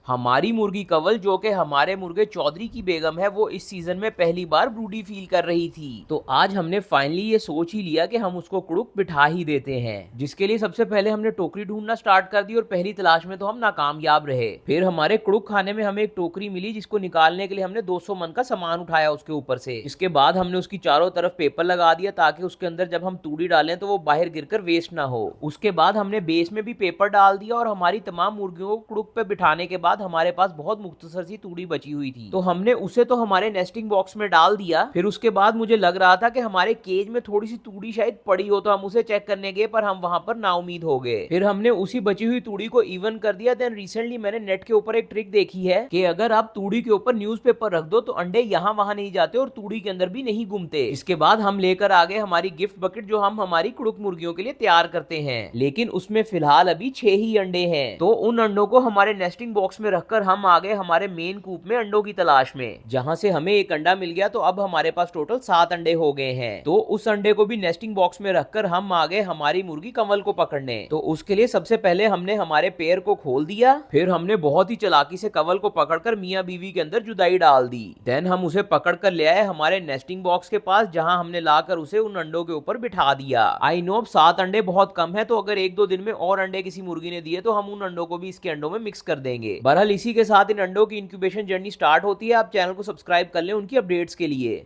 हमारी मुर्गी कंवल, जो कि हमारे मुर्गे चौधरी की बेगम है, वो इस सीजन में पहली बार ब्रूडी फील कर रही थी। तो आज हमने फाइनली ये सोच ही लिया कि हम उसको कुड़ुक बिठा ही देते हैं, जिसके लिए सबसे पहले हमने टोकरी ढूंढना स्टार्ट कर दी और पहली तलाश में तो हम नाकामयाब रहे। फिर हमारे कुड़ुक खाने में हमें एक टोकरी मिली, जिसको निकालने के लिए हमने 200 मन का सामान उठाया उसके ऊपर से। इसके बाद हमने उसकी चारों तरफ पेपर लगा दिया ताकि उसके अंदर जब हम तूड़ी डालें तो वो बाहर गिरकर वेस्ट ना हो। उसके बाद हमने बेस में भी पेपर डाल दिया और हमारी तमाम मुर्गियों को कुड़ुक पे बिठाने के बाद हमारे पास बहुत मुख्तसर सी तूड़ी बची हुई थी, तो हमने उसे तो हमारे नेस्टिंग बॉक्स में डाल दिया। फिर उसके बाद मुझे लग रहा था कि हमारे केज में थोड़ी सी तूड़ी शायद पड़ी हो, तो हम उसे चेक करने गए, पर हम वहां पर नाउमीद हो गए। फिर हमने उसी बची हुई तूड़ी को इवन कर दिया। देन रिसेंटली मैंने नेट के ऊपर एक ट्रिक देखी है कि अगर आप तूड़ी के ऊपर न्यूज़पेपर रख दो तो अंडे यहाँ वहां नहीं जाते और तूड़ी के अंदर भी नहीं घूमते। इसके बाद हम लेकर आ गए हमारी गिफ्ट बकेट, जो हम हमारी कुड़ुक मुर्गियों के लिए तैयार करते हैं, लेकिन उसमें फिलहाल अभी 6 ही अंडे हैं। तो उन अंडों को हमारे नेस्टिंग बॉक्स में रखकर हम आ गए हमारे मेन कूप में अंडों की तलाश में, जहां से हमें एक अंडा मिल गया। तो अब हमारे पास टोटल 7 अंडे हो गए हैं। तो उस अंडे को भी नेस्टिंग बॉक्स में रखकर हम आ गए हमारी मुर्गी कंवल को पकड़ने। तो उसके लिए सबसे पहले हमने हमारे पेड़ को खोल दिया। फिर हमने बहुत ही चालाकी से कंवल को पकड़कर मियां बीवी के अंदर जुदाई डाल दी। देन हम उसे पकड़कर ले आए हमारे नेस्टिंग बॉक्स के पास, जहां हमने लाकर उसे उन अंडों के ऊपर बिठा दिया। आई नो अब 7 अंडे बहुत कम है, तो अगर 1-2 दिन में और अंडे किसी मुर्गी ने दिए तो हम उन अंडों को भी इसके अंडों में मिक्स कर देंगे। बहरहाल इसी के साथ इन अंडों की इंक्यूबेशन जर्नी स्टार्ट होती है। आप चैनल को सब्सक्राइब कर लें उनकी अपडेट्स के लिए।